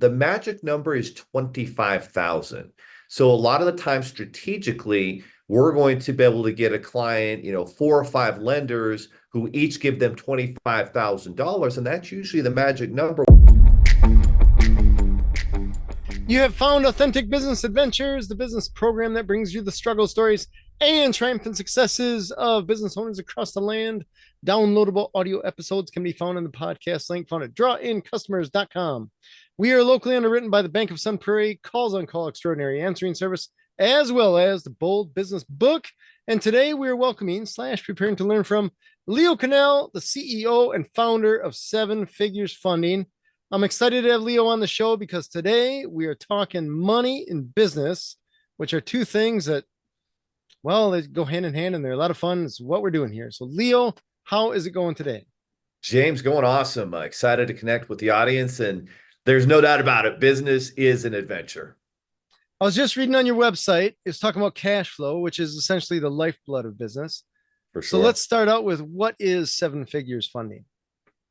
The magic number is 25,000. So a lot of the time strategically, we're going to be able to get a client, four or five lenders who each give them $25,000. And that's usually the magic number. You have found Authentic Business Adventures, the business program that brings you the struggle stories and triumphant successes of business owners across the land. Downloadable audio episodes can be found in the podcast link found at drawincustomers.com. We are locally underwritten by the Bank of Sun Prairie, Calls on Call Extraordinary Answering Service, as well as the Bold Business Book. And today we are welcoming / preparing to learn from Leo Kanell, the CEO and founder of Seven Figures Funding. I'm excited to have Leo on the show because today we are talking money and business, which are two things that, well, they go hand in hand and they're a lot of fun. It's what we're doing here. So, Leo, how is it going today? James, going awesome. Excited to connect with the audience. And there's no doubt about it. Business is an adventure. I was just reading on your website. It's talking about cash flow, which is essentially the lifeblood of business. For So sure. let's start out with what is Seven Figures Funding?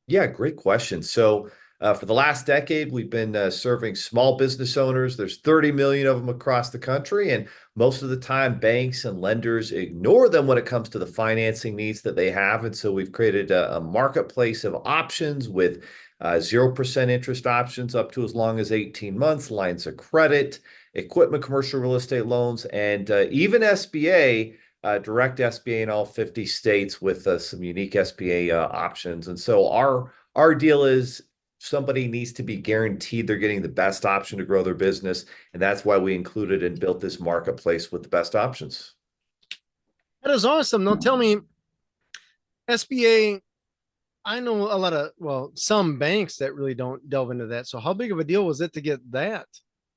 Yeah, great question. So, for the last decade, we've been serving small business owners. There's 30 million of them across the country, and most of the time, banks and lenders ignore them when it comes to the financing needs that they have. And so, we've created a marketplace of options with 0% interest options up to as long as 18 months, lines of credit, equipment, commercial real estate loans, and even SBA. Direct SBA in all 50 states with some unique SBA options. And so our deal is somebody needs to be guaranteed they're getting the best option to grow their business. And that's why we included and built this marketplace with the best options. That is awesome. Now tell me, SBA, I know a lot of, well, some banks that really don't delve into that. So how big of a deal was it to get that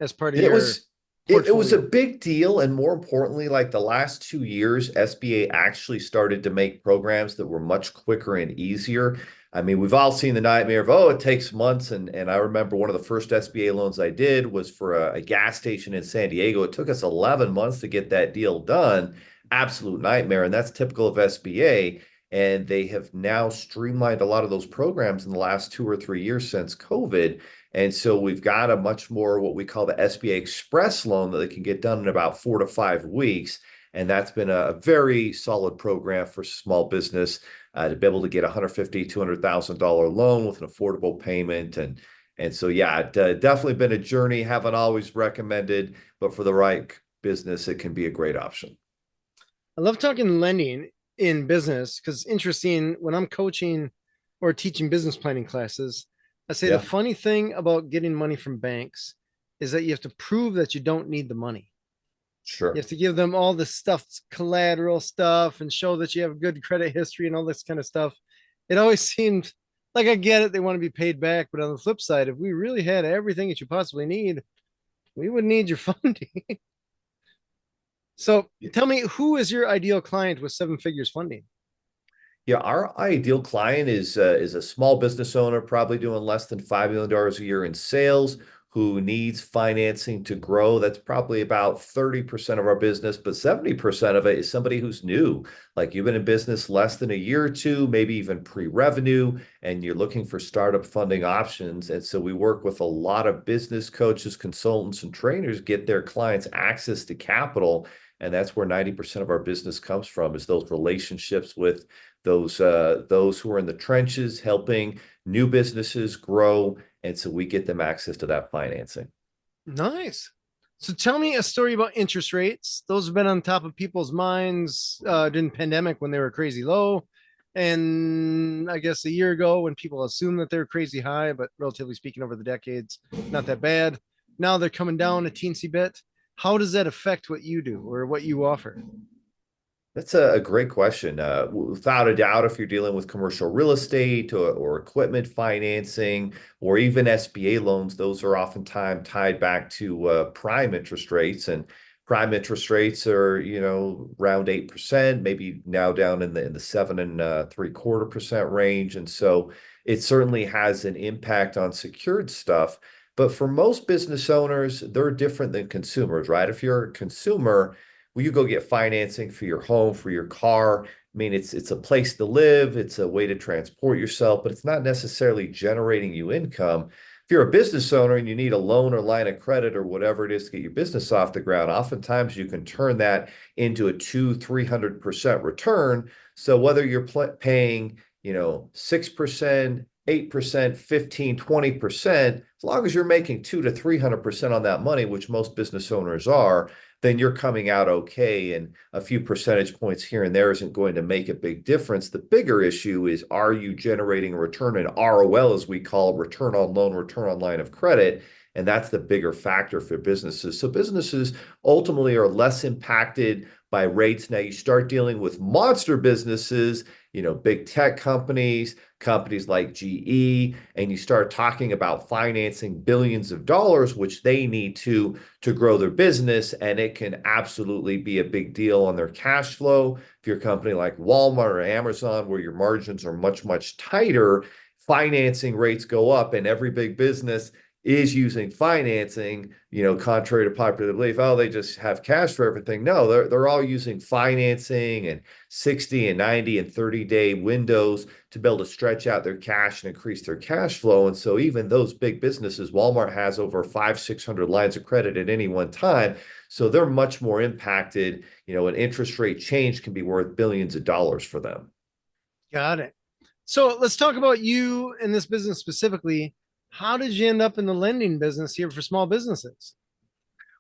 as part of It your was it was a portfolio? big deal, and more importantly, like the last 2 years, SBA actually started to make programs that were much quicker and easier. I mean, we've all seen the nightmare of, oh, it takes months. And I remember one of the first SBA loans I did was for a gas station in San Diego. It took us 11 months to get that deal done. Absolute nightmare. And that's typical of SBA. And they have now streamlined a lot of those programs in the last 2 or 3 years since COVID. And so we've got a much more what we call the SBA Express loan that they can get done in about 4 to 5 weeks. And that's been a very solid program for small business to be able to get $150,000, $200,000 loan with an affordable payment. And so, yeah, definitely been a journey. Haven't always recommended, but for the right business, it can be a great option. I love talking lending in business because interesting when I'm coaching or teaching business planning classes, I say the Yeah, funny thing about getting money from banks is that you have to prove that you don't need the money. You sure. have to give them all this stuff, collateral stuff, and show that you have a good credit history and all this kind of stuff. It always seemed like I get it, they want to be paid back, but on the flip side, if we really had everything that you possibly need, we would need your funding. So tell me, who is your ideal client with Seven Figures Funding? Yeah, our ideal client is a small business owner, probably doing less than $5 million a year in sales, who needs financing to grow. That's probably about 30% of our business, but 70% of it is somebody who's new. Like you've been in business less than a year or two, maybe even pre-revenue, and you're looking for startup funding options. And so we work with a lot of business coaches, consultants, and trainers, get their clients access to capital. And that's where 90% of our business comes from, is those relationships with those who are in the trenches helping new businesses grow, and so we get them access to that financing. Nice. So tell me a story about interest rates. Those have been on top of people's minds during the pandemic when they were crazy low. And I guess a year ago when people assumed that they were crazy high, but relatively speaking over the decades, not that bad. Now they're coming down a teensy bit. How does that affect what you do or what you offer? That's a great question. Without a doubt, if you're dealing with commercial real estate or equipment financing or even SBA loans, those are oftentimes tied back to prime interest rates. And prime interest rates are, around 8%, maybe now down in the 7.75% range. And so it certainly has an impact on secured stuff. But for most business owners, they're different than consumers, right? If you're a consumer, well, you go get financing for your home, for your car. I mean, it's a place to live, it's a way to transport yourself, but it's not necessarily generating you income. If you're a business owner and you need a loan or line of credit or whatever it is to get your business off the ground, oftentimes you can turn that into a 300% return. So whether you're paying, 6%, 8%, 15, 20%, as long as you're making 2 to 300% on that money, which most business owners are, then you're coming out okay. And a few percentage points here and there isn't going to make a big difference. The bigger issue is, are you generating a return, an ROL, as we call it, return on loan, return on line of credit? And that's the bigger factor for businesses. So businesses ultimately are less impacted by rates. Now you start dealing with monster businesses, big tech companies, companies like GE, and you start talking about financing billions of dollars, which they need to grow their business, and it can absolutely be a big deal on their cash flow. If you're a company like Walmart or Amazon, where your margins are much, much tighter, financing rates go up, and every big business is using financing, contrary to popular belief. Oh, they just have cash for everything. No, they're all using financing and 60 and 90 and 30-day windows to be able to stretch out their cash and increase their cash flow. And so even those big businesses, Walmart has over 500-600 lines of credit at any one time. So they're much more impacted. An interest rate change can be worth billions of dollars for them. Got it. So let's talk about you in this business specifically. How did you end up in the lending business here for small businesses?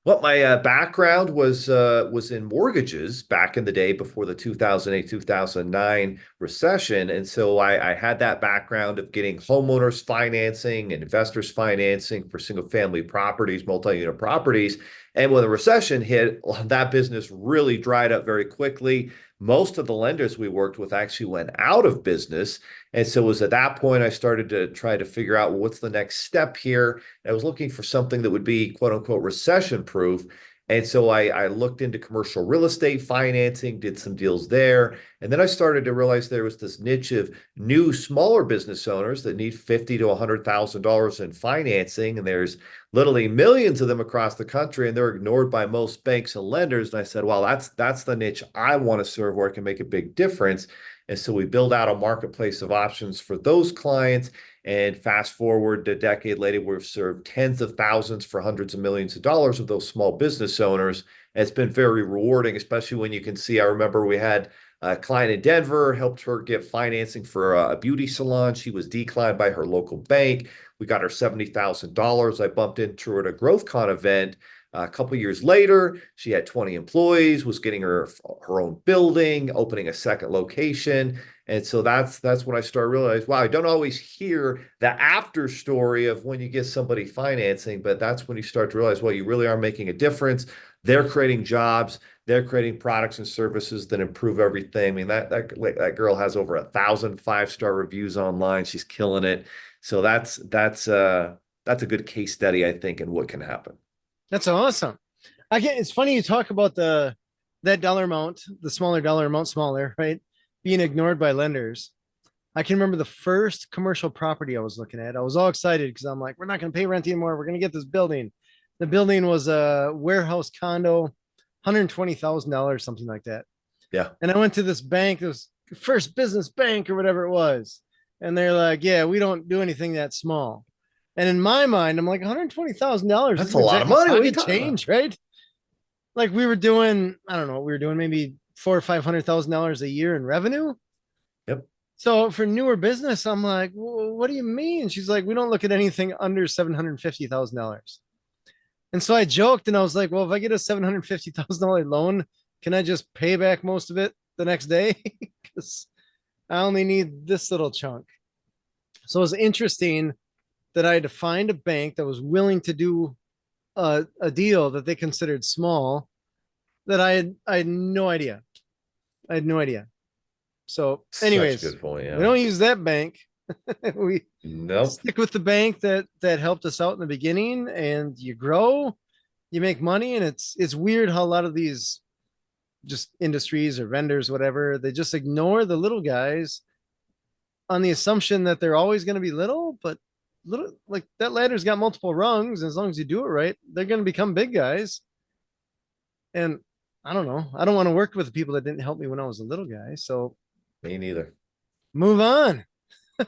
Well, my background was in mortgages back in the day before the 2008, 2009 recession. And so I had that background of getting homeowners financing and investors financing for single family properties, multi-unit properties. And when the recession hit, that business really dried up very quickly. Most of the lenders we worked with actually went out of business. And so it was at that point I started to try to figure out, well, what's the next step here? I was looking for something that would be quote unquote recession proof. And so I looked into commercial real estate financing, did some deals there. And then I started to realize there was this niche of new, smaller business owners that need $50,000 to $100,000 in financing. And there's literally millions of them across the country, and they're ignored by most banks and lenders. And I said, well, that's the niche I want to serve, where I can make a big difference. And so we build out a marketplace of options for those clients. And fast forward a decade later, we've served tens of thousands for hundreds of millions of dollars of those small business owners. And it's been very rewarding, especially when you can see, I remember we had a client in Denver, helped her get financing for a beauty salon. She was declined by her local bank. We got her $70,000. I bumped into her at a GrowthCon event. A couple years later, she had 20 employees, was getting her own building, opening a second location. And so that's when I started realizing, wow, I don't always hear the after story of when you get somebody financing, but that's when you start to realize, well, you really are making a difference. They're creating jobs. They're creating products and services that improve everything. I mean, that girl has over 1,000 5-star reviews online. She's killing it. So that's a good case study, I think, in what can happen. That's awesome. I can It's funny you talk about that dollar amount, the smaller dollar amount, smaller, right? Being ignored by lenders. I can remember the first commercial property I was looking at. I was all excited because I'm like, we're not going to pay rent anymore. We're going to get this building. The building was a warehouse condo, $120,000, something like that. Yeah. And I went to this bank, this First Business Bank or whatever it was. And they're like, yeah, we don't do anything that small. And in my mind, I'm like, $120,000 That's isn't a lot of exactly money. What are you pocket talking about? change, right? Like we were doing, I don't know what we were doing, maybe $400,000 or $500,000 a year in revenue. Yep. So for newer business, I'm like, well, what do you mean? She's like, we don't look at anything under $750,000. And so I joked and I was like, well, if I get a $750,000 loan, can I just pay back most of it the next day? Because I only need this little chunk. So it was interesting that I had to find a bank that was willing to do a deal that they considered small that I had no idea. I had no idea. So, Such a anyways, good point. we Yeah. don't use that bank. We Nope. stick with the bank that helped us out in the beginning, and you grow, you make money, and it's weird how a lot of these just industries or vendors, whatever, they just ignore the little guys on the assumption that they're always going to be little, but little like that ladder's got multiple rungs. And as long as you do it right, they're going to become big guys. And I don't know. I don't want to work with the people that didn't help me when I was a little guy. So Me neither. move on,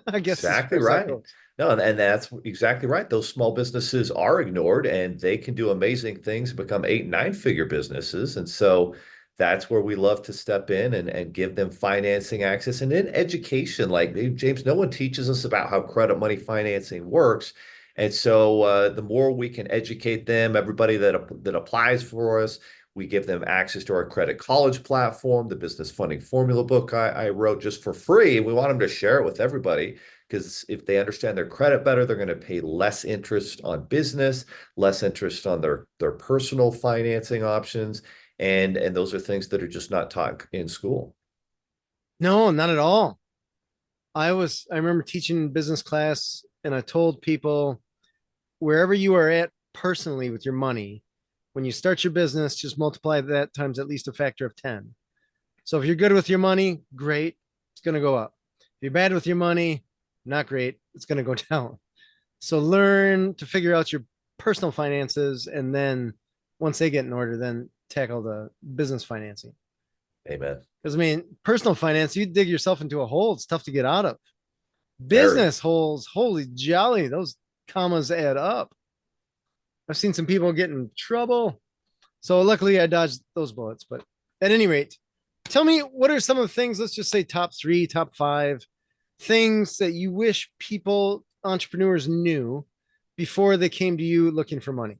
I guess, as far Exactly as that right. goes. No, and that's exactly right. Those small businesses are ignored and they can do amazing things, become 8, 9 figure businesses. And so that's where we love to step in and give them financing access and then education. Like James, no one teaches us about how credit money financing works. And so the more we can educate them, everybody that applies for us, we give them access to our credit college platform, the business funding formula book I wrote just for free. We want them to share it with everybody because if they understand their credit better, they're going to pay less interest on business, less interest on their personal financing options, and those are things that are just not taught in school. No, not at all. I remember teaching business class and I told people wherever you are at personally with your money, when you start your business, just multiply that times at least a factor of 10. So if you're good with your money, great, it's going to go up. If you're bad with your money, not great, it's going to go down. So learn to figure out your personal finances and then once they get in order, then tackle the business financing. Amen. Because I mean, personal finance, you dig yourself into a hole, it's tough to get out of. Very. Business holes, holy jolly, those commas add up. I've seen some people get in trouble. So luckily I dodged those bullets. But at any rate, tell me what are some of the things, let's just say top three, top five things that you wish people, entrepreneurs knew before they came to you looking for money?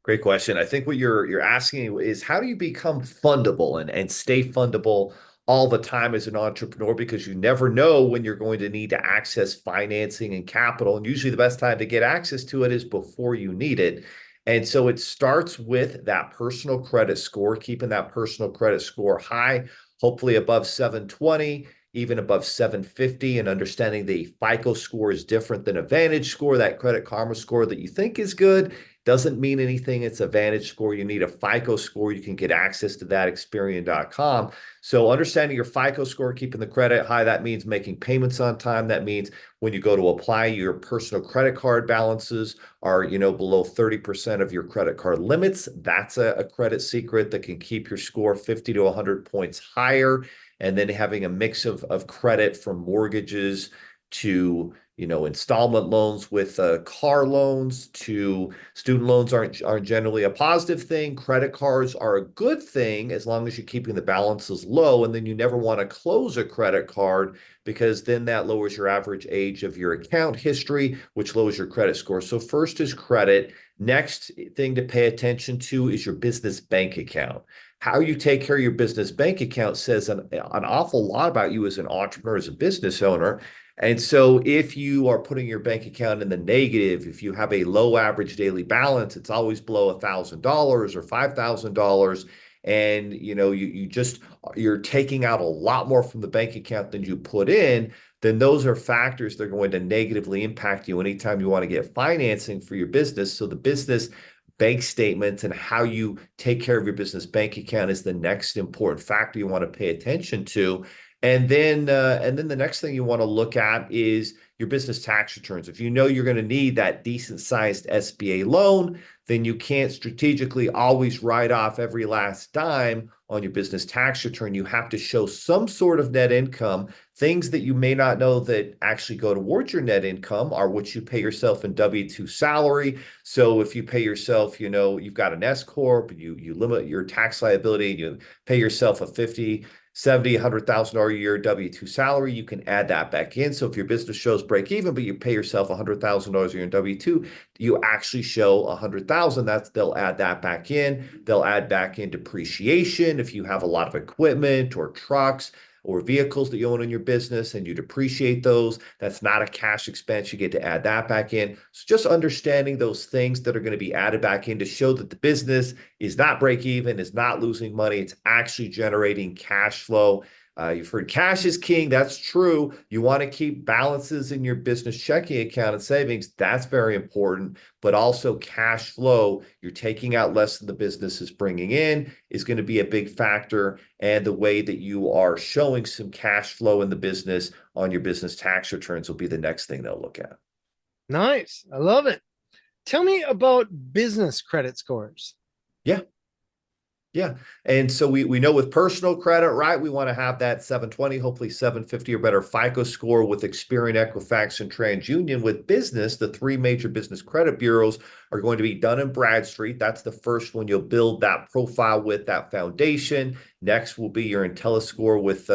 Great question. I think what you're asking is how do you become fundable and stay fundable all the time as an entrepreneur because you never know when you're going to need to access financing and capital. And usually the best time to get access to it is before you need it. And so it starts with that personal credit score, keeping that personal credit score high, hopefully above 720, even above 750, and understanding the FICO score is different than a Vantage score, that Credit Karma score that you think is good doesn't mean anything. It's a Vantage score. You need a FICO score. You can get access to that Experian.com. So understanding your FICO score, keeping the credit high, that means making payments on time. That means when you go to apply, your personal credit card balances are, below 30% of your credit card limits. That's a credit secret that can keep your score 50 to 100 points higher. And then having a mix of credit from mortgages to installment loans with car loans to student loans aren't generally a positive thing. Credit cards are a good thing as long as you're keeping the balances low, and then you never want to close a credit card because then that lowers your average age of your account history, which lowers your credit score. So first is credit. Next thing to pay attention to is your business bank account. How you take care of your business bank account says an awful lot about you as an entrepreneur, as a business owner. And so if you are putting your bank account in the negative, if you have a low average daily balance, it's always below $1,000 or $5,000, and you're taking out a lot more from the bank account than you put in, then those are factors that are going to negatively impact you anytime you want to get financing for your business. So the business bank statements and how you take care of your business bank account is the next important factor you want to pay attention to. And then the next thing you want to look at is your business tax returns. If you know you're going to need that decent sized SBA loan, then you can't strategically always write off every last dime on your business tax return. You have to show some sort of net income. Things that you may not know that actually go towards your net income are what you pay yourself in W-2 salary. So if you pay yourself, you've got an S corp, you limit your tax liability, you pay yourself a 50, 70, $100,000 a year W-2 salary, you can add that back in. So if your business shows break even, but you pay yourself $100,000 a year in W-2, you actually show 100,000. They'll add that back in. They'll add back in depreciation if you have a lot of equipment or trucks or vehicles that you own in your business and you depreciate those. That's not a cash expense. You get to add that back in. So just understanding those things that are going to be added back in to show that the business is not break even, is not losing money. It's actually generating cash flow. You've heard cash is king. That's true. You want to keep balances in your business checking account and savings. That's very important. But also cash flow, you're taking out less than the business is bringing in, is going to be a big factor. And the way that you are showing some cash flow in the business on your business tax returns will be the next thing they'll look at. Nice. I love it. Tell me about business credit scores. Yeah. Yeah. And so we know with personal credit, right? We want to have that 720, hopefully 750 or better FICO score with Experian, Equifax, and TransUnion. With business, the three major business credit bureaus are going to be Dun and Bradstreet. That's the first one you'll build that profile with, that foundation. Next will be your IntelliScore with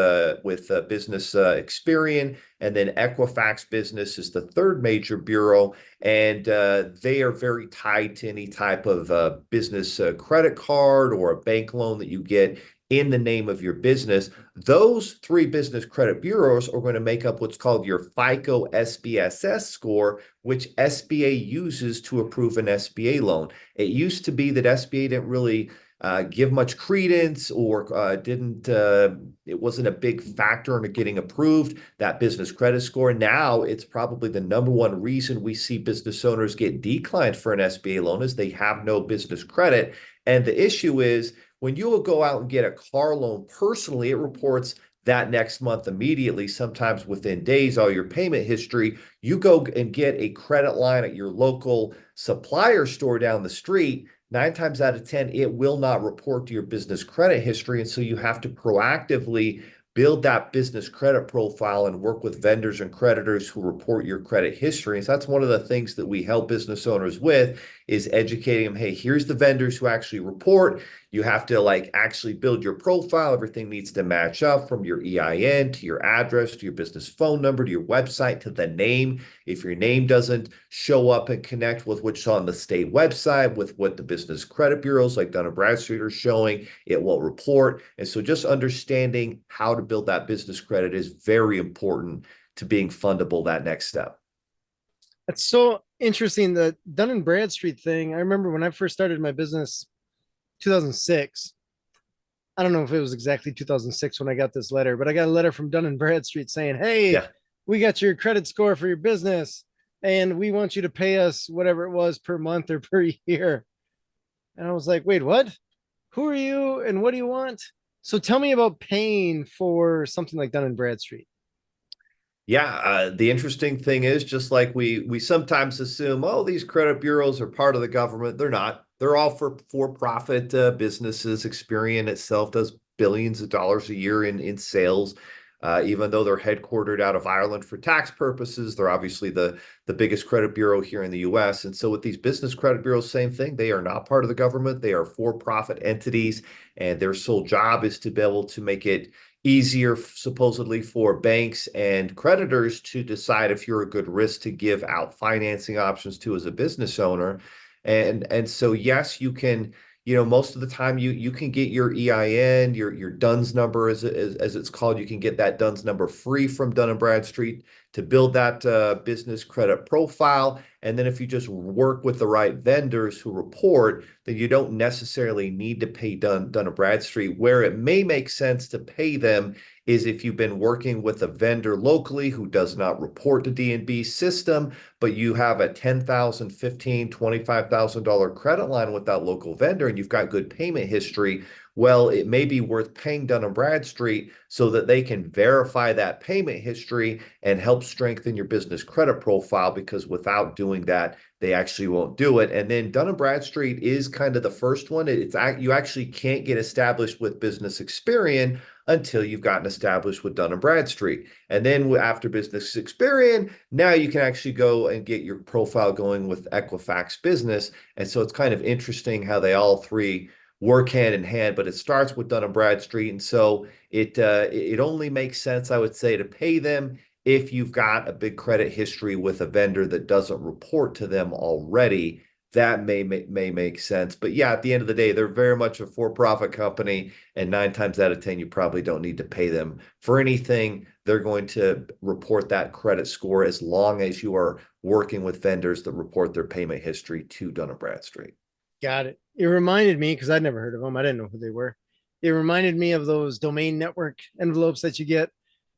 business Experian, and then Equifax Business is the third major bureau, and they are very tied to any type of business credit card or a bank loan that you get in the name of your business. Those three business credit bureaus are going to make up what's called your FICO SBSS score, which SBA uses to approve an SBA loan. It used to be that SBA didn't really give much credence or it wasn't a big factor in getting approved, that business credit score. Now it's probably the number one reason we see business owners get declined for an SBA loan is they have no business credit. And the issue is when you will go out and get a car loan personally, it reports that next month immediately, sometimes within days, all your payment history. You go and get a credit line at your local supplier store down the street. 9 times out of 10, it will not report to your business credit history. And so you have to proactively build that business credit profile and work with vendors and creditors who report your credit history. And so that's one of the things that we help business owners with is educating them. Hey, here's the vendors who actually report. You have to actually build your profile. Everything needs to match up from your EIN to your address, to your business phone number, to your website, to the name. If your name doesn't show up and connect with what's on the state website, with what the business credit bureaus like Dun & Bradstreet are showing, it won't report. And so just understanding how to build that business credit is very important to being fundable that next step. That's so interesting. The Dun and Bradstreet thing. I remember when I first started my business, 2006. I don't know if it was exactly 2006 when I got this letter, but I got a letter from Dun and Bradstreet saying, "Hey, Yeah. we got your credit score for your business, and we want you to pay us whatever it was per month or per year." And I was like, "Wait, what? Who are you, and what do you want?" So tell me about paying for something like Dun and Bradstreet. Yeah, the interesting thing is just like we sometimes assume, oh, these credit bureaus are part of the government. They're not. They're all for-profit businesses. Experian itself does billions of dollars a year in sales. Even though they're headquartered out of Ireland for tax purposes, they're obviously the biggest credit bureau here in the US. And so with these business credit bureaus, same thing. They are not part of the government. They are for-profit entities, and their sole job is to be able to make it easier supposedly for banks and creditors to decide if you're a good risk to give out financing options to as a business owner. And so yes, you can, most of the time you can get your EIN, your DUNS number as it's called. You can get that DUNS number free from Dun and Bradstreet to build that business credit profile. And then if you just work with the right vendors who report, then you don't necessarily need to pay Dun and Bradstreet. Where it may make sense to pay them is if you've been working with a vendor locally who does not report to D&B system, but you have a $10,000, $15,000, $25,000 credit line with that local vendor and you've got good payment history. Well, it may be worth paying Dun & Bradstreet so that they can verify that payment history and help strengthen your business credit profile, because without doing that, they actually won't do it. And then Dun & Bradstreet is kind of the first one. You actually can't get established with Business Experian until you've gotten established with Dun & Bradstreet. And then after Business Experian, now you can actually go and get your profile going with Equifax Business. And so it's kind of interesting how they all three work hand in hand, but it starts with Dun & Bradstreet. And so it only makes sense, I would say, to pay them if you've got a big credit history with a vendor that doesn't report to them already. That may make sense. But yeah, at the end of the day, they're very much a for-profit company, and 9 times out of 10, you probably don't need to pay them for anything. They're going to report that credit score as long as you are working with vendors that report their payment history to Dun & Bradstreet. Got it. It reminded me, because I'd never heard of them. I didn't know who they were. It reminded me of those domain network envelopes that you get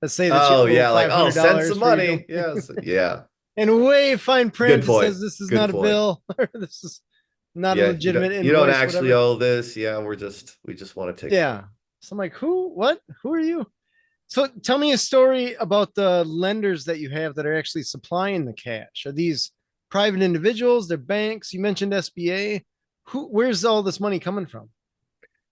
that say that you Oh owe yeah, like, oh, send $500 some for your money. domain. Yes, yeah. And way fine Good print, it point. says this is Good not a point. bill or this is not a Yeah, legitimate you don't invoice, actually whatever. owe this. Yeah, we just want to take the Yeah. money. So I'm like, who, what, who are you? So tell me a story about the lenders that you have that are actually supplying the cash. Are these private individuals? They're banks? You mentioned SBA. Where's all this money coming from?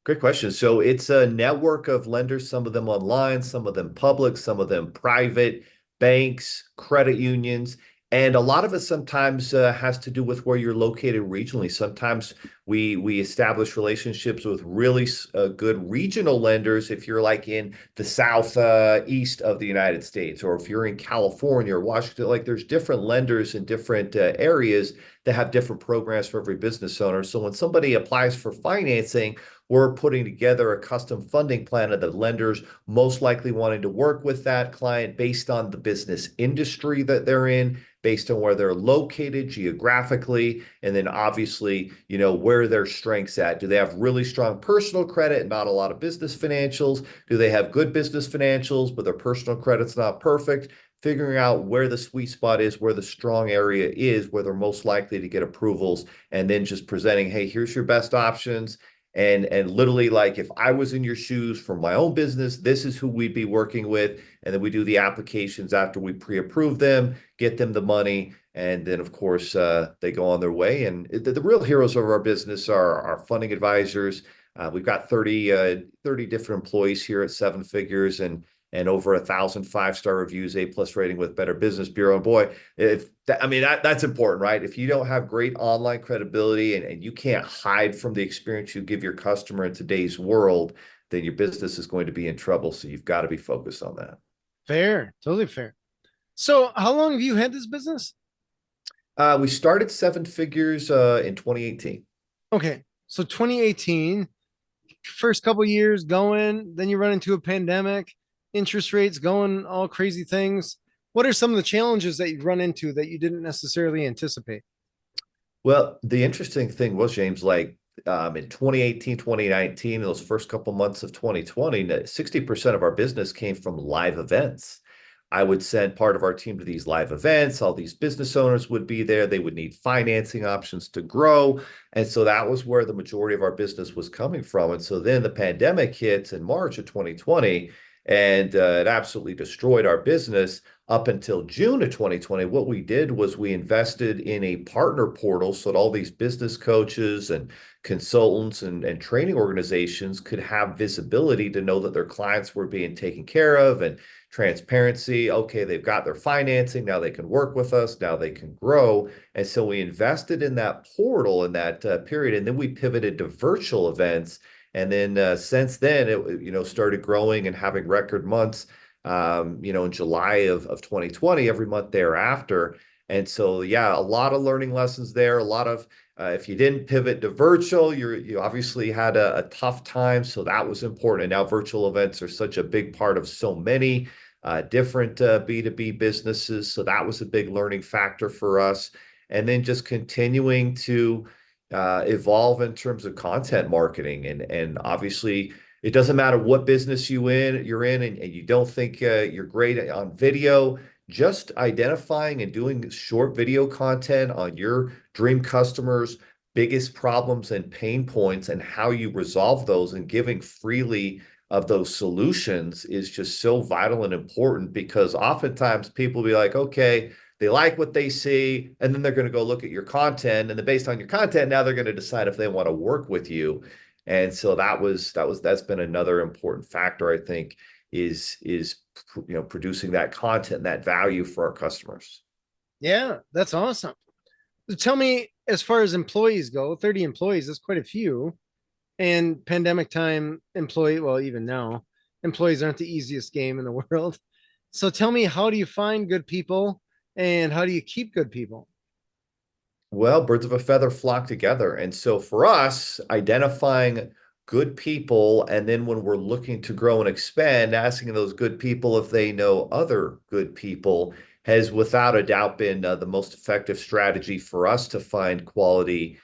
Great question. So it's a network of lenders, some of them online, some of them public, some of them private, banks, credit unions. And a lot of it sometimes has to do with where you're located regionally. Sometimes we establish relationships with really good regional lenders if you're like in the south east of the United States, or if you're in California or Washington. Like there's different lenders in different areas that have different programs for every business owner. So when somebody applies for financing, we're putting together a custom funding plan of the lenders most likely wanting to work with that client based on the business industry that they're in, based on where they're located geographically, and then obviously, where their strengths at. Do they have really strong personal credit and not a lot of business financials? Do they have good business financials, but their personal credit's not perfect? Figuring out where the sweet spot is, where the strong area is, where they're most likely to get approvals, and then just presenting, hey, here's your best options. And literally, like, if I was in your shoes for my own business, this is who we'd be working with. And then we do the applications after we pre-approve them, get them the money, and then of course they go on their way. And the real heroes of our business are our funding advisors. We've got 30 different employees here at Seven Figures, and over 1,000 5-star reviews, A+ rating with Better Business Bureau. And boy, that's important, right? If you don't have great online credibility, and you can't hide from the experience you give your customer in today's world, then your business is going to be in trouble. So you've got to be focused on that. Fair, totally fair. So, how long have you had this business? We started Seven Figures in 2018. Okay, so 2018, first couple years going, then you run into a pandemic, interest rates going all crazy things. What are some of the challenges that you run into that you didn't necessarily anticipate? Well, the interesting thing was, James, like in 2018, 2019, those first couple months of 2020, 60% of our business came from live events. I would send part of our team to these live events. All these business owners would be there. They would need financing options to grow. And so that was where the majority of our business was coming from. And so then the pandemic hit in March of 2020, and it absolutely destroyed our business up until June of 2020. What we did was we invested in a partner portal so that all these business coaches and consultants and training organizations could have visibility to know that their clients were being taken care of, and transparency. Okay, they've got their financing. Now they can work with us. Now they can grow. And so we invested in that portal in that period. And then we pivoted to virtual events. And then since then, it started growing and having record months in July of 2020, every month thereafter. And so, yeah, a lot of learning lessons there. A lot of, if you didn't pivot to virtual, you obviously had a tough time. So that was important. And now virtual events are such a big part of so many different B2B businesses. So that was a big learning factor for us. And then just continuing to evolve in terms of content marketing. And obviously, it doesn't matter what business you're in, and you don't think you're great on video. Just identifying and doing short video content on your dream customers' biggest problems and pain points, and how you resolve those, and giving freely of those solutions is just so vital and important, because oftentimes people be like, okay, they like what they see, and then they're going to go look at your content, and then based on your content, now they're going to decide if they want to work with you. And so that's been another important factor, I think, is producing that content, that value for our customers. Yeah, that's awesome. So tell me, as far as employees go, 30 employees, that's quite a few. And pandemic time well, even now, employees aren't the easiest game in the world. So tell me, how do you find good people and how do you keep good people? Well, birds of a feather flock together. And so for us, identifying good people, and then when we're looking to grow and expand, asking those good people if they know other good people, has without a doubt been the most effective strategy for us to find quality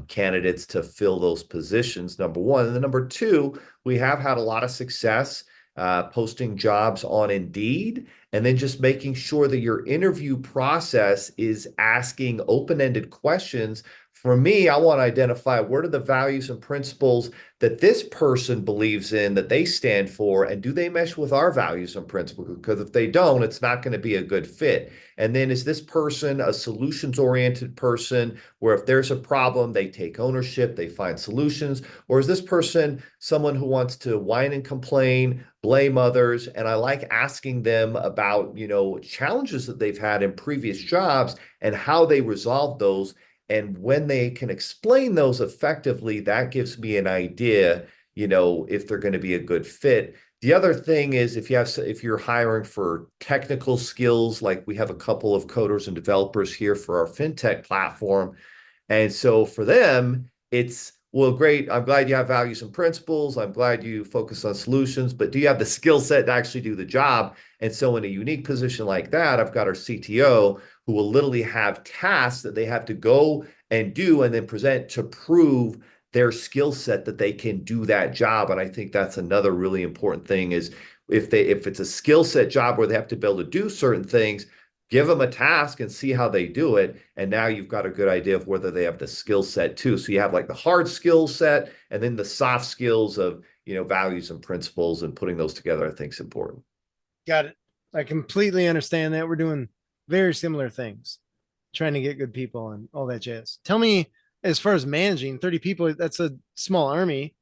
candidates to fill those positions, number one. And then number two, we have had a lot of success posting jobs on Indeed, and then just making sure that your interview process is asking open-ended questions For me, I want to identify what are the values and principles that this person believes in, that they stand for, and do they mesh with our values and principles? Because if they don't, it's not going to be a good fit. And then is this person a solutions-oriented person where if there's a problem, they take ownership, they find solutions? Or is this person someone who wants to whine and complain, blame others? And I like asking them about, challenges that they've had in previous jobs and how they resolve those. And when they can explain those effectively, that gives me an idea, if they're going to be a good fit. The other thing is if you're hiring for technical skills, like we have a couple of coders and developers here for our fintech platform, and so for them, it's, well, great. I'm glad you have values and principles. I'm glad you focus on solutions, but do you have the skill set to actually do the job? And so in a unique position like that, I've got our CTO who will literally have tasks that they have to go and do and then present to prove their skill set that they can do that job. And I think that's another really important thing is if it's a skill set job where they have to be able to do certain things, give them a task and see how they do it. And now you've got a good idea of whether they have the skill set too. So you have like the hard skill set and then the soft skills of, values and principles, and putting those together, I think is important. Got it. I completely understand that. We're doing very similar things, trying to get good people and all that jazz. Tell me, as far as managing 30 people, that's a small army.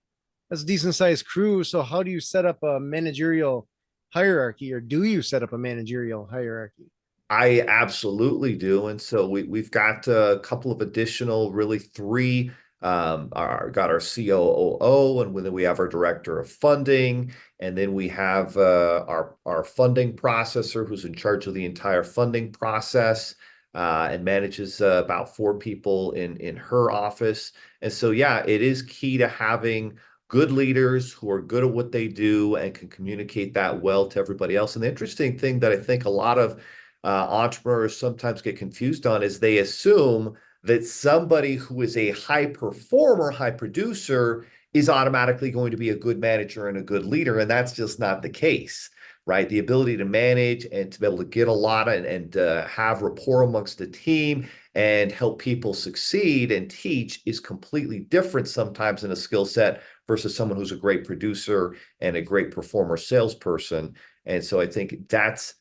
That's a decent sized crew. So how do you set up a managerial hierarchy, or do you set up a managerial hierarchy? I absolutely do. And so we've got a couple of additional, really three, got our COO, and then we have our director of funding, and then we have our funding processor who's in charge of the entire funding process, and manages about four people in her office. And so, yeah, it is key to having good leaders who are good at what they do and can communicate that well to everybody else. And the interesting thing that I think a lot of entrepreneurs sometimes get confused on is they assume that somebody who is a high performer, high producer is automatically going to be a good manager and a good leader. And that's just not the case, right? The ability to manage and to be able to get a lot and have rapport amongst the team and help people succeed and teach is completely different sometimes in a skill set versus someone who's a great producer and a great performer salesperson. And so I think that's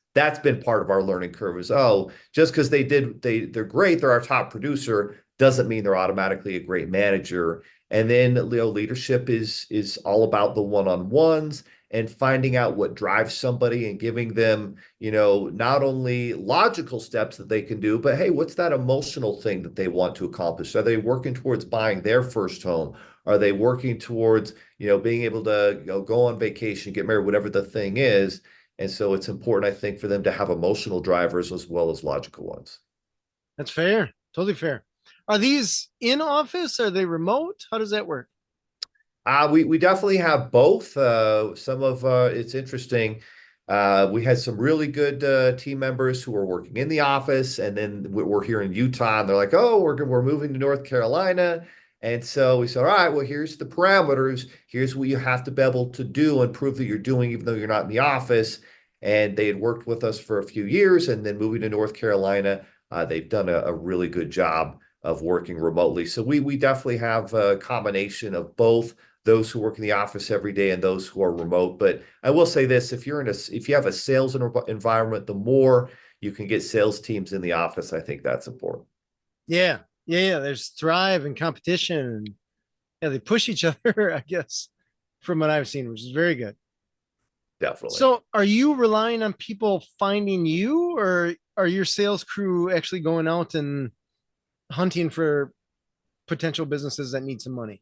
been part of our learning curve is, just because they're great, they're our top producer, doesn't mean they're automatically a great manager. And then leadership is all about the one-on-ones and finding out what drives somebody and giving them, not only logical steps that they can do, but hey, what's that emotional thing that they want to accomplish? Are they working towards buying their first home? Are they working towards, being able to go on vacation, get married, whatever the thing is? And so it's important, I think, for them to have emotional drivers as well as logical ones. That's fair. Totally fair. Are these in office? Are they remote? How does that work? We definitely have both. Some of it's interesting. We had some really good team members who were working in the office, and then we're here in Utah, and they're like, "Oh, we're moving to North Carolina." And so we said, "All right, well, here's the parameters. Here's what you have to be able to do and prove that you're doing, even though you're not in the office." And they had worked with us for a few years, and then moving to North Carolina, they've done a really good job of working remotely. So we definitely have a combination of both those who work in the office every day and those who are remote. But I will say this, if you have a sales environment, the more you can get sales teams in the office, I think that's important. Yeah. Yeah. There's thrive and competition. And yeah, they push each other, I guess, from what I've seen, which is very good. Definitely. So are you relying on people finding you, or are your sales crew actually going out and hunting for potential businesses that need some money?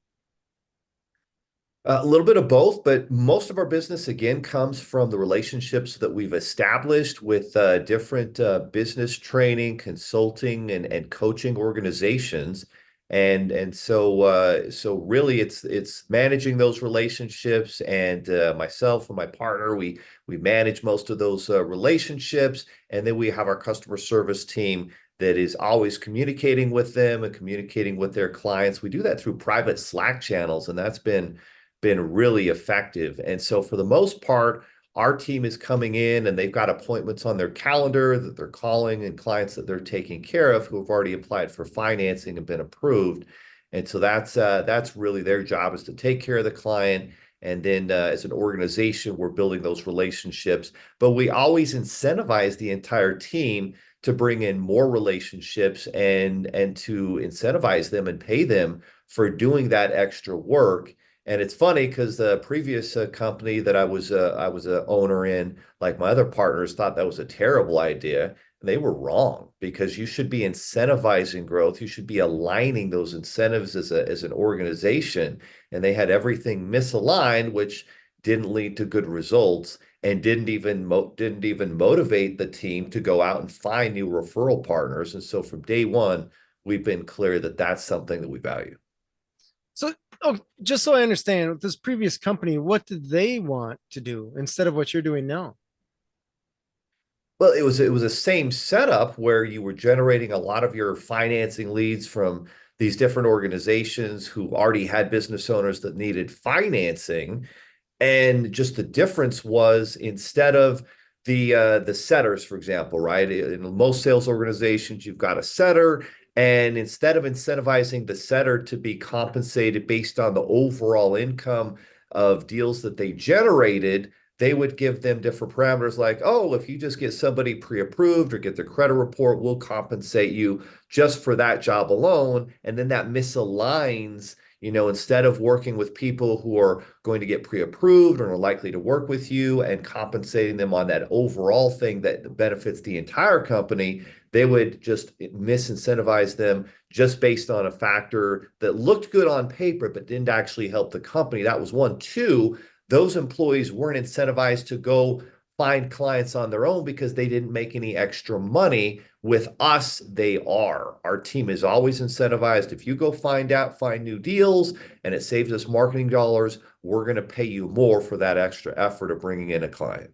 A little bit of both, but most of our business again comes from the relationships that we've established with different business training, consulting, and coaching organizations, and so really it's managing those relationships, and myself and my partner we manage most of those relationships, and then we have our customer service team that is always communicating with them and communicating with their clients. We do that through private Slack channels, and that's been really effective. And so for the most part, our team is coming in and they've got appointments on their calendar that they're calling and clients that they're taking care of who have already applied for financing and been approved. And so that's really their job, is to take care of the client. And then as an organization, we're building those relationships. But we always incentivize the entire team to bring in more relationships and to incentivize them and pay them for doing that extra work. And it's funny because the previous company that I was a owner in, like my other partners, thought that was a terrible idea. And they were wrong, because you should be incentivizing growth. You should be aligning those incentives as an organization. And they had everything misaligned, which didn't lead to good results and didn't even motivate the team to go out and find new referral partners. And so from day one, we've been clear that that's something that we value. So, oh, just so I understand, with this previous company, what did they want to do instead of what you're doing now? Well, it was the same setup where you were generating a lot of your financing leads from these different organizations who already had business owners that needed financing. And just the difference was, instead of the setters, for example, right? In most sales organizations, you've got a setter, and instead of incentivizing the setter to be compensated based on the overall income of deals that they generated, they would give them different parameters like, oh, if you just get somebody pre-approved or get their credit report, we'll compensate you just for that job alone. And then that misaligns, instead of working with people who are going to get pre-approved or are likely to work with you and compensating them on that overall thing that benefits the entire company, they would just misincentivize them just based on a factor that looked good on paper but didn't actually help the company. That was one. Two, those employees weren't incentivized to go find clients on their own because they didn't make any extra money. With us, they are. Our team is always incentivized. If you go find new deals and it saves us marketing dollars, we're going to pay you more for that extra effort of bringing in a client.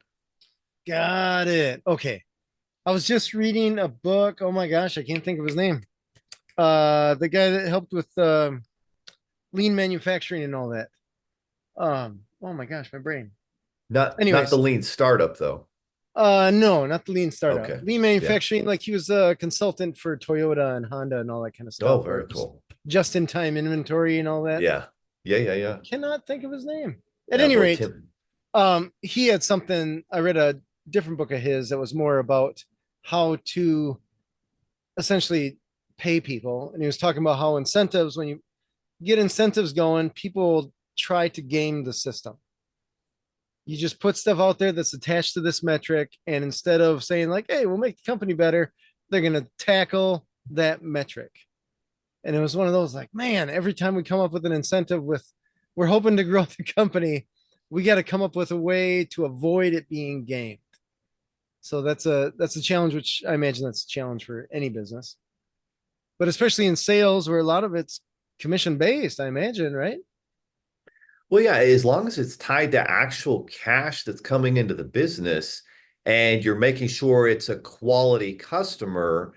Got it. Okay. I was just reading a book. Oh my gosh, I can't think of his name. The guy that helped with lean manufacturing and all that. Oh my gosh, my brain. Not the Anyways, lean startup, though. no, not the lean startup. Okay. Lean Yeah. manufacturing, like he was a consultant for Toyota and Honda and all that kind of Oh, stuff, or very cool. just in time inventory and all that. Yeah. Yeah. Yeah. I Yeah. cannot think of his name. At Yeah. any Boy, rate, Tim. he had something. I read a different book of his that was more about how to essentially pay people, and he was talking about how incentives, when you get incentives going, people try to game the system. You just put stuff out there that's attached to this metric, and instead of saying like, hey, we'll make the company better, they're going to tackle that metric. And it was one of those like, man, every time we come up with an incentive with, we're hoping to grow the company, we got to come up with a way to avoid it being gamed. So that's a challenge, which I imagine that's a challenge for any business, but especially in sales where a lot of it's commission based, I imagine, right? Well, yeah, as long as it's tied to actual cash that's coming into the business and you're making sure it's a quality customer,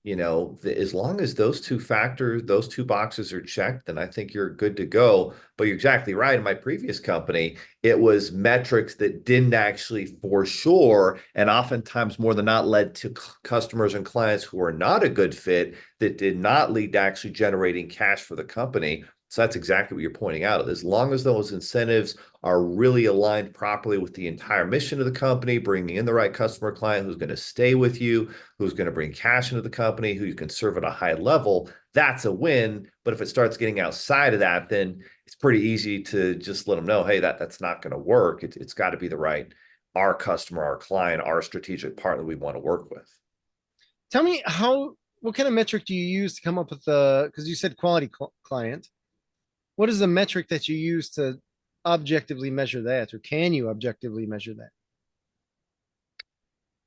as long as those two boxes are checked, then I think you're good to go. But you're exactly right. In my previous company, it was metrics that didn't actually, for sure, and oftentimes more than not, led to customers and clients who are not a good fit, that did not lead to actually generating cash for the company. So that's exactly what you're pointing out. As long as those incentives are really aligned properly with the entire mission of the company, bringing in the right customer client who's going to stay with you, who's going to bring cash into the company, who you can serve at a high level, that's a win. But if it starts getting outside of that, then it's pretty easy to just let them know, hey, that's not going to work. It's got to be the right, our customer, our client, our strategic partner we want to work with. Tell me what kind of metric do you use to come up with the, because you said quality client. What is the metric that you use to objectively measure that, or can you objectively measure that?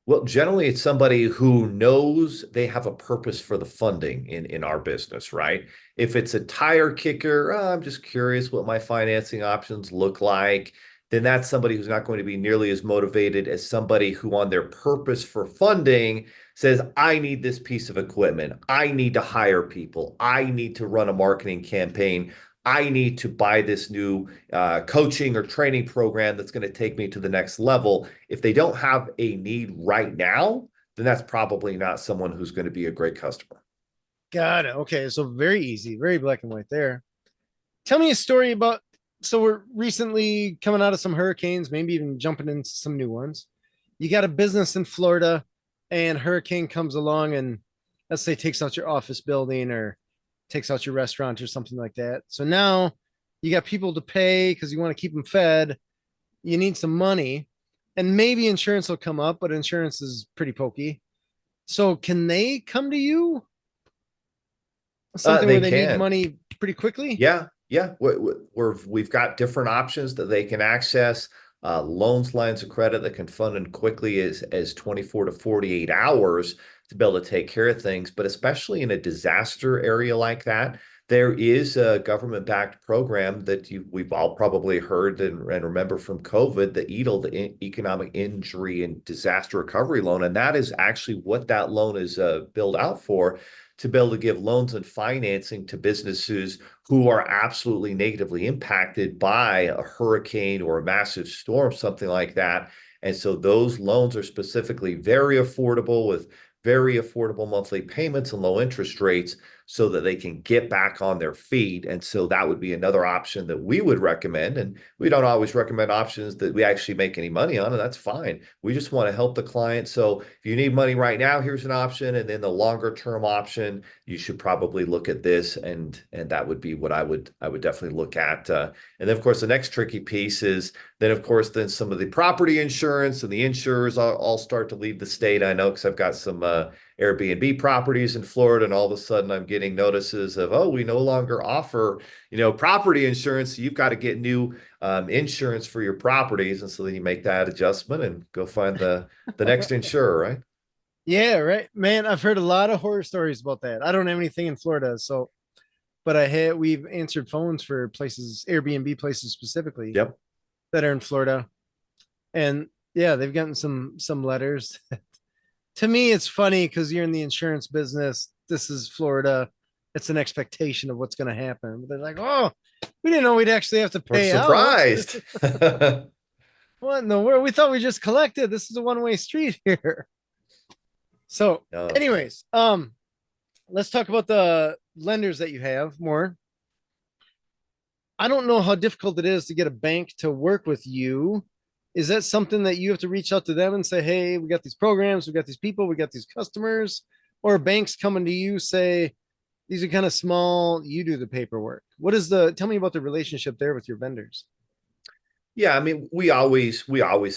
Well, generally, it's somebody who knows they have a purpose for the funding in our business, right? If it's a tire kicker, "Oh, I'm just curious what my financing options look like," then that's somebody who's not going to be nearly as motivated as somebody who, on their purpose for funding, says, I need this piece of equipment. I need to hire people. I need to run a marketing campaign. I need to buy this new coaching or training program that's going to take me to the next level. If they don't have a need right now, then that's probably not someone who's going to be a great customer. Got it. Okay, so very easy, very black and white there. Tell me a story about. So we're recently coming out of some hurricanes, maybe even jumping into some new ones. You got a business in Florida, and hurricane comes along and let's say takes out your office building or takes out your restaurant or something like that. So now you got people to pay because you want to keep them fed. You need some money, and maybe insurance will come up, but insurance is pretty pokey. So can they come to you? Something They where they need can. money pretty quickly? Yeah, yeah. We've got different options that they can access. Loans, lines of credit that can fund in quickly as 24 to 48 hours to be able to take care of things. But especially in a disaster area like that, there is a government-backed program that we've all probably heard and remember from COVID, the EIDL, the Economic Injury and Disaster Recovery Loan. And that is actually what that loan is billed out for, to be able to give loans and financing to businesses who are absolutely negatively impacted by a hurricane or a massive storm, something like that. And so those loans are specifically very affordable with very affordable monthly payments and low interest rates so that they can get back on their feet. And so that would be another option that we would recommend. And we don't always recommend options that we actually make any money on, and that's fine. We just want to help the client. So if you need money right now, here's an option. And then the longer term option, you should probably look at this. And that would be what I would definitely look at. And then of course, the next tricky piece is then of course, then some of the property insurance and the insurers all start to leave the state. I know because I've got some Airbnb properties in Florida, and all of a sudden I'm getting notices of, oh, we no longer offer, property insurance. So you've got to get new insurance for your properties. And so then you make that adjustment and go find the next insurer, right? Yeah, right. Man, I've heard a lot of horror stories about that. I don't have anything in Florida, so but we've answered phones for places, Airbnb places specifically Yep. that are in Florida. And yeah, they've gotten some letters. To me, it's funny because you're in the insurance business. This is Florida. It's an expectation of what's going to happen. But they're like, oh, we didn't know we'd actually have to We're pay out. surprised. What in the world? We thought we just collected. This is a one-way street here. So, No. anyways, let's talk about the lenders that you have more. I don't know how difficult it is to get a bank to work with you. Is that something that you have to reach out to them and say, hey, we got these programs, we got these people, we got these customers, or banks coming to you say, these are kind of small, you do the paperwork. Tell me about the relationship there with your vendors. Yeah, I mean, we always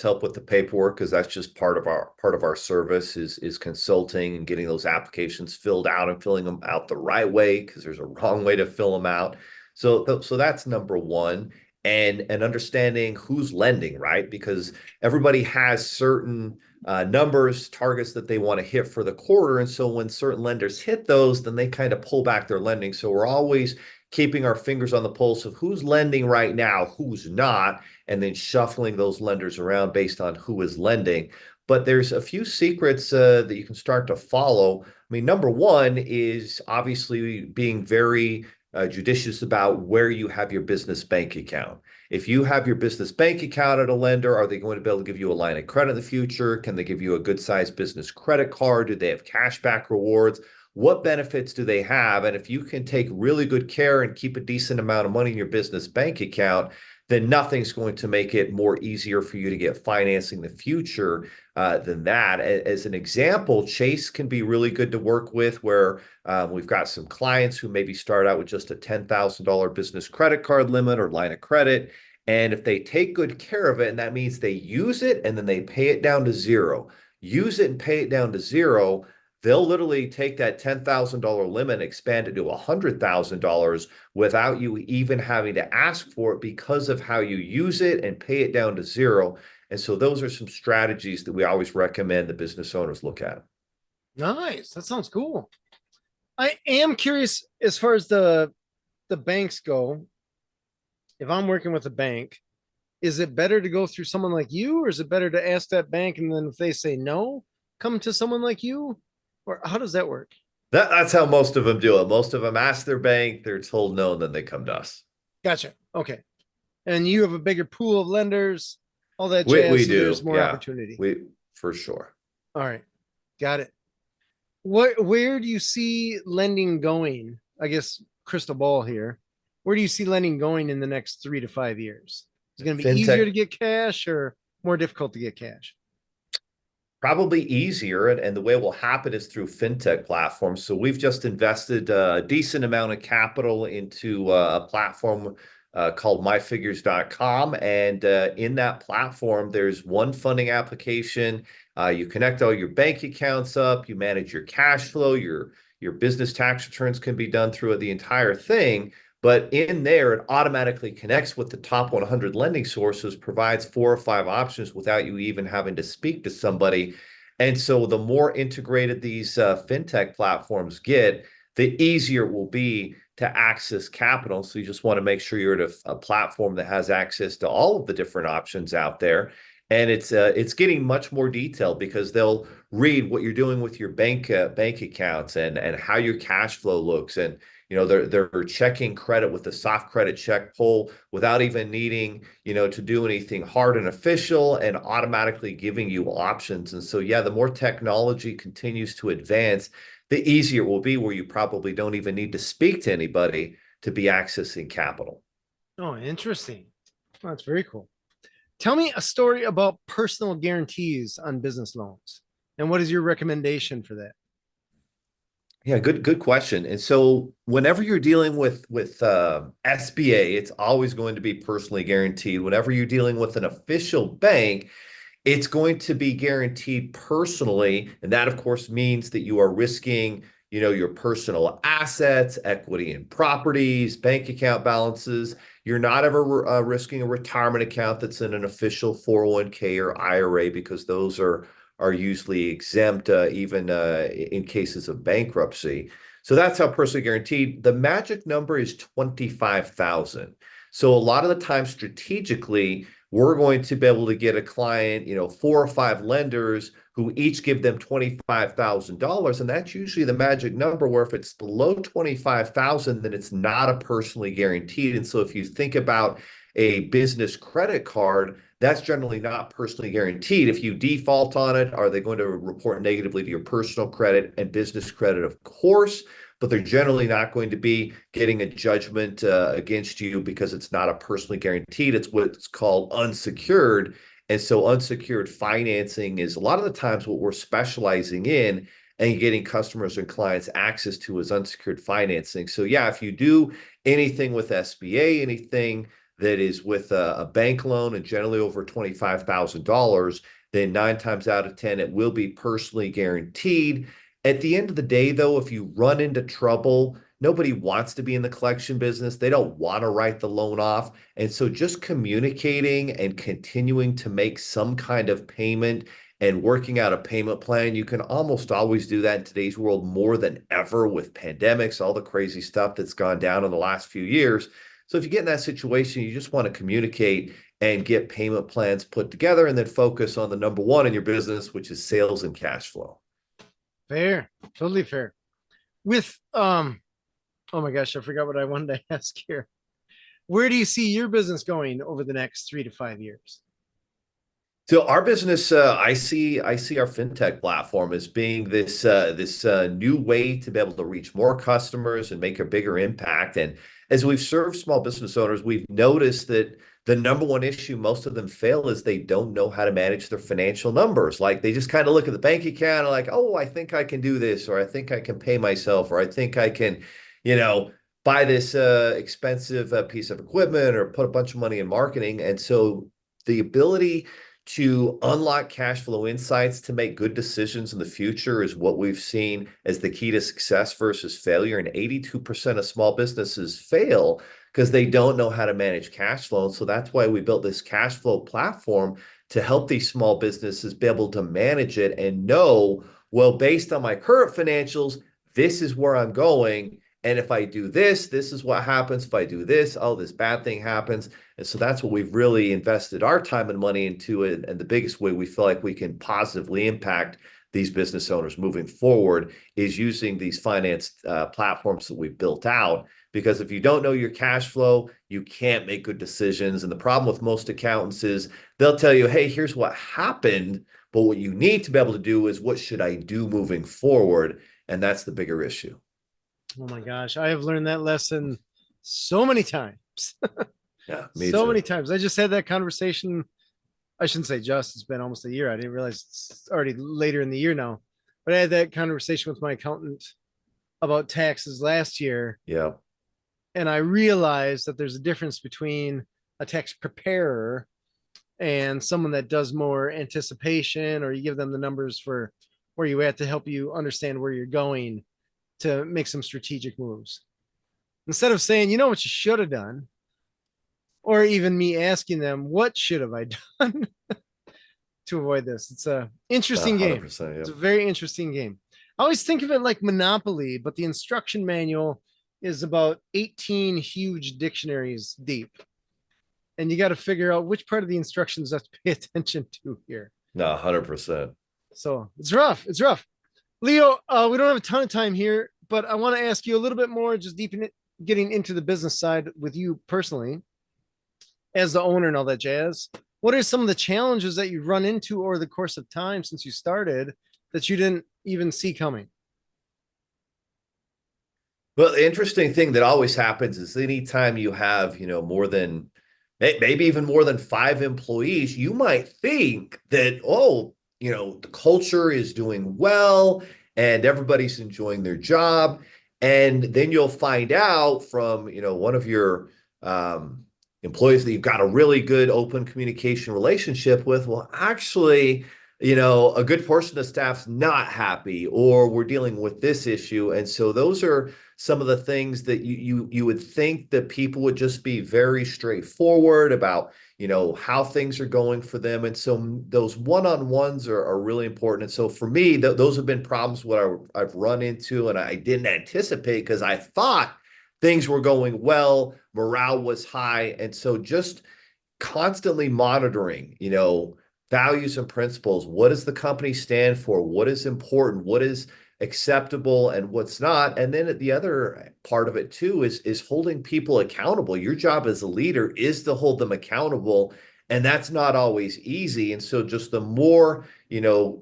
help with the paperwork because that's just part of our service is consulting and getting those applications filled out and filling them out the right way because there's a wrong way to fill them out. So that's number one. And understanding who's lending, right? Because everybody has certain numbers, targets that they want to hit for the quarter. And so when certain lenders hit those, then they kind of pull back their lending. So we're always keeping our fingers on the pulse of who's lending right now, who's not, and then shuffling those lenders around based on who is lending. But there's a few secrets that you can start to follow. I mean, number one is obviously being very judicious about where you have your business bank account. If you have your business bank account at a lender, are they going to be able to give you a line of credit in the future? Can they give you a good sized business credit card? Do they have cashback rewards? What benefits do they have? And if you can take really good care and keep a decent amount of money in your business bank account, then nothing's going to make it more easier for you to get financing in the future than that. As an example, Chase can be really good to work with, where we've got some clients who maybe start out with just a $10,000 business credit card limit or line of credit. And if they take good care of it, and that means they use it and then they pay it down to zero, use it and pay it down to zero, they'll literally take that $10,000 limit and expand it to $100,000 without you even having to ask for it because of how you use it and pay it down to zero. And so those are some strategies that we always recommend the business owners look at. Nice. That sounds cool. I am curious as far as the banks go. If I'm working with a bank, is it better to go through someone like you, or is it better to ask that bank and then if they say no, come to someone like you? Or how does that work? That's how most of them do it. Most of them ask their bank, they're told no, and then they come to us. Gotcha. Okay. And you have a bigger pool of lenders, all that We jazz. So there's do, more yeah, opportunity. we for sure. All right. Got it. Where do you see lending going? I guess crystal ball here. Where do you see lending going in the next 3 to 5 years? Is it going to be easier to Fintech get cash or more difficult to get cash? probably easier, and the way it will happen is through fintech platforms. So we've just invested a decent amount of capital into a platform called myfigures.com. And in that platform, there's one funding application. You connect all your bank accounts up, you manage your cash flow, your business tax returns can be done through the entire thing. But in there, it automatically connects with the top 100 lending sources, provides 4 or 5 options without you even having to speak to somebody. And so the more integrated these fintech platforms get, the easier it will be to access capital. So you just want to make sure you're at a platform that has access to all of the different options out there. And it's getting much more detailed because they'll read what you're doing with your bank accounts and how your cash flow looks, and they're checking credit with the soft credit check pull without even needing to do anything hard and official, and automatically giving you options. And so yeah, the more technology continues to advance, the easier it will be, where you probably don't even need to speak to anybody to be accessing capital. Oh, interesting. Oh, that's very cool. Tell me a story about personal guarantees on business loans. And what is your recommendation for that? Yeah, good question. And so whenever you're dealing with SBA, it's always going to be personally guaranteed. Whenever you're dealing with an official bank, it's going to be guaranteed personally. And that, of course, means that you are risking, your personal assets, equity in properties, bank account balances. You're not ever risking a retirement account that's in an official 401k or IRA, because those are usually exempt, even in cases of bankruptcy. So that's how personally guaranteed. The magic number is 25,000. So a lot of the time, strategically, we're going to be able to get a client, 4 or 5 lenders who each give them $25,000. And that's usually the magic number, where if it's below 25,000, then it's not a personally guaranteed. And so if you think about a business credit card, that's generally not personally guaranteed. If you default on it, are they going to report negatively to your personal credit and business credit? Of course, but they're generally not going to be getting a judgment against you, because it's not a personally guaranteed. It's what's called unsecured. And so unsecured financing is a lot of the times what we're specializing in and getting customers and clients access to, is unsecured financing. So yeah, if you do anything with SBA, anything that is with a bank loan, and generally over $25,000, then 9 times out of 10, it will be personally guaranteed. At the end of the day, though, if you run into trouble, nobody wants to be in the collection business. They don't want to write the loan off. And so just communicating and continuing to make some kind of payment and working out a payment plan, you can almost always do that in today's world, more than ever, with pandemics, all the crazy stuff that's gone down in the last few years. So if you get in that situation, you just want to communicate and get payment plans put together, and then focus on the number one in your business, which is sales and cash flow. Fair. Totally fair. With oh my gosh, I forgot what I wanted to ask here. Where do you see your business going over the next 3 to 5 years? So our business, I see our fintech platform as being this new way to be able to reach more customers and make a bigger impact. And as we've served small business owners, we've noticed that the number one issue most of them fail is they don't know how to manage their financial numbers. Like, they just kind of look at the bank account and like, oh, I think I can do this, or I think I can pay myself, or I think I can, you know, buy this expensive piece of equipment, or put a bunch of money in marketing. And so the ability to unlock cash flow insights to make good decisions in the future is what we've seen as the key to success versus failure. And 82% of small businesses fail because they don't know how to manage cash flow. And so that's why we built this cash flow platform, to help these small businesses be able to manage it and know, well, based on my current financials, this is where I'm going. And if I do this, this is what happens. If I do this, oh, this bad thing happens. And so that's what we've really invested our time and money into. And the biggest way we feel like we can positively impact these business owners moving forward is using these finance platforms that we've built out because if you don't know your cash flow, you can't make good decisions. And the problem with most accountants is they'll tell you, hey, here's what happened. But what you need to be able to do is what should I do moving forward? And that's the bigger issue. Oh my gosh, I have learned that lesson so many times. Yeah, me So many too. times. I just had that conversation. I shouldn't say just, it's been almost a year. I didn't realize it's already later in the year now. But I had that conversation with my accountant about taxes last year. Yeah. And I realized that there's a difference between a tax preparer and someone that does more anticipation, or you give them the numbers for where you at to help you understand where you're going to make some strategic moves. Instead of saying, you know what you should have done, or even me asking them, what should have I done to avoid this? It's a interesting game. 100%. It's a Yep. very interesting game. I always think of it like Monopoly, but the instruction manual is about 18 huge dictionaries deep. And you got to figure out which part of the instructions have to pay attention to here. No, 100%. So it's rough. It's rough. Leo, we don't have a ton of time here, but I want to ask you a little bit more, just deep in it, getting into the business side with you personally, as the owner and all that jazz. What are some of the challenges that you've run into over the course of time since you started that you didn't even see coming? Well, the interesting thing that always happens is anytime you have, more than maybe even more than 5 employees, you might think that, oh, the culture is doing well and everybody's enjoying their job. And then you'll find out from, one of your employees that you've got a really good open communication relationship with. Well, actually, a good portion of the staff's not happy, or we're dealing with this issue. And so those are some of the things that you would think that people would just be very straightforward about, how things are going for them. And so those one-on-ones are really important. And so for me, those have been problems what I've run into, and I didn't anticipate because I thought things were going well, morale was high. And so just constantly monitoring, values and principles. What does the company stand for? What is important? What is acceptable and what's not? And then the other part of it too is holding people accountable. Your job as a leader is to hold them accountable, and that's not always easy. And so just the more,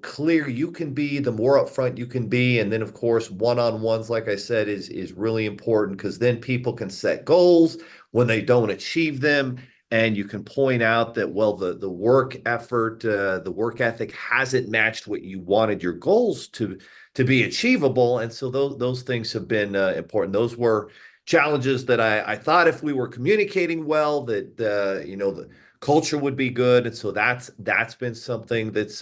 clear you can be, the more upfront you can be. And then of course, one-on-ones, like I said, is really important, because then people can set goals when they don't achieve them. And you can point out that, well, the work effort, the work ethic hasn't matched what you wanted your goals to be achievable. And so those things have been important. Those were challenges that I thought if we were communicating well, that the culture would be good. And so that's been something that's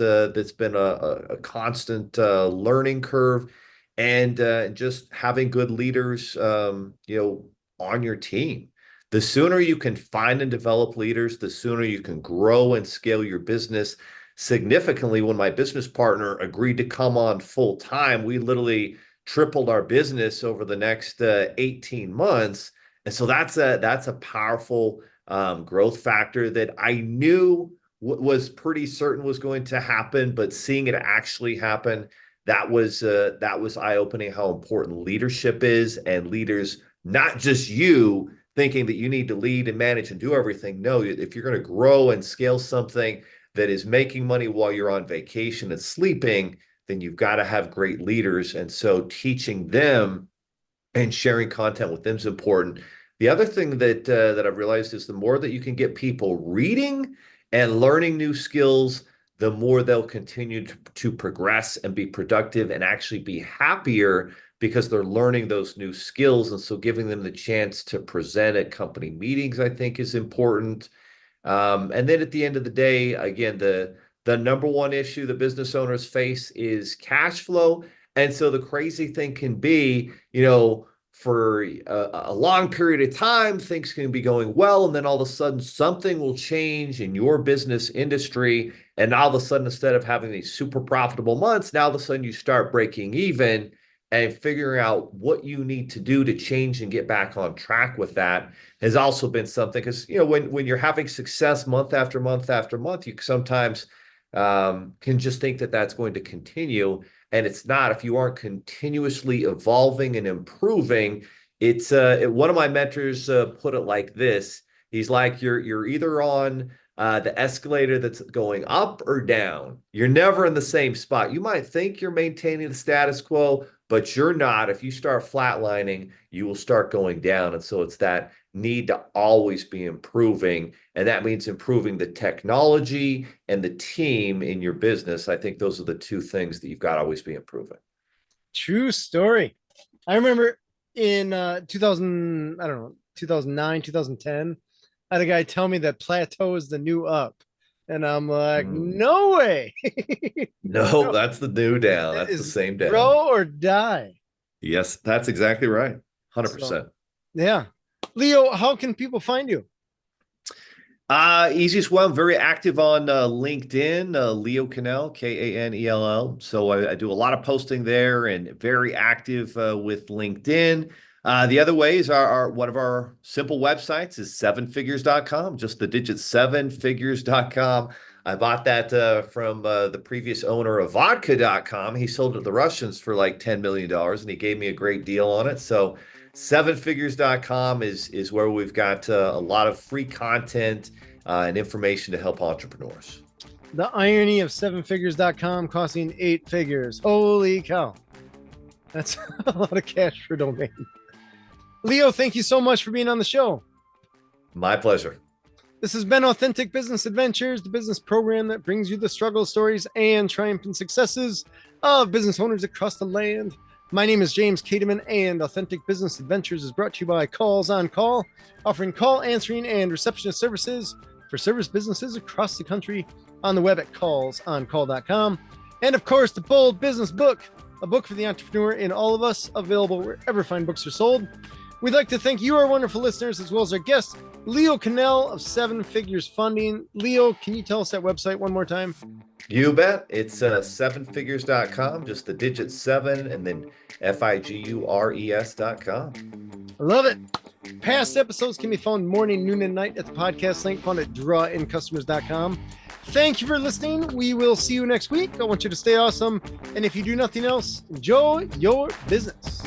been a constant learning curve, and just having good leaders, on your team. The sooner you can find and develop leaders, the sooner you can grow and scale your business significantly. When my business partner agreed to come on full time, we literally tripled our business over the next 18 months. And so that's a powerful growth factor that I knew was pretty certain was going to happen, but seeing it actually happen, that was eye-opening how important leadership is, and leaders, not just you thinking that you need to lead and manage and do everything. No, if you're going to grow and scale something that is making money while you're on vacation and sleeping, then you've got to have great leaders. And so teaching them and sharing content with them is important. The other thing that I've realized is the more that you can get people reading and learning new skills, the more they'll continue to progress and be productive and actually be happier, because they're learning those new skills. And so giving them the chance to present at company meetings, I think, is important. And then at the end of the day, again, the number one issue the business owners face is cash flow. And so the crazy thing can be, for a long period of time, things can be going well, and then all of a sudden something will change in your business industry. And all of a sudden, instead of having these super profitable months, now all of a sudden you start breaking even, and figuring out what you need to do to change and get back on track with that has also been something. Because, when you're having success month after month after month, you sometimes can just think that that's going to continue. And it's not. If you aren't continuously evolving and improving, One of my mentors put it like this. He's like, you're either on the escalator that's going up or down. You're never in the same spot. You might think you're maintaining the status quo, but you're not. If you start flatlining, you will start going down. And so it's that need to always be improving. And that means improving the technology and the team in your business. I think those are the two things that you've got to always be improving. True story. I remember in 2000, I don't know, 2009, 2010, I had a guy tell me that plateau is the new up. And I'm like, no way. No, that's the new down. It That's the is same down. grow or die. Yes, that's exactly right. 100%. So, yeah. Leo, how can people find you? Easiest one, I'm very active on LinkedIn, Leo Kanell, Kanell. So I do a lot of posting there and very active with LinkedIn. The other ways are one of our simple websites is sevenfigures.com, just the digit sevenfigures.com. I bought that from the previous owner of vodka.com. He sold it to the Russians for like $10 million and he gave me a great deal on it. So sevenfigures.com is where we've got a lot of free content and information to help entrepreneurs. The irony of sevenfigures.com costing 8 figures. Holy cow. That's a lot of cash for domain. Leo, thank you so much for being on the show. My pleasure. This has been Authentic Business Adventures, the business program that brings you the struggle stories and triumphant successes of business owners across the land. My name is James Kademan, and Authentic Business Adventures is brought to you by Calls on Call, offering call answering and receptionist services for service businesses across the country on the web at callsoncall.com. And of course, the Bold Business Book, a book for the entrepreneur in all of us, available wherever fine books are sold. We'd like to thank you, our wonderful listeners, as well as our guest, Leo Kanell of Seven Figures Funding. Leo, can you tell us that website one more time? You bet. It's sevenfigures.com, just the digit 7 and then figures.com. I love it. Past episodes can be found morning, noon, and night at the podcast link found at drawincustomers.com. Thank you for listening. We will see you next week. I want you to stay awesome. And if you do nothing else, enjoy your business.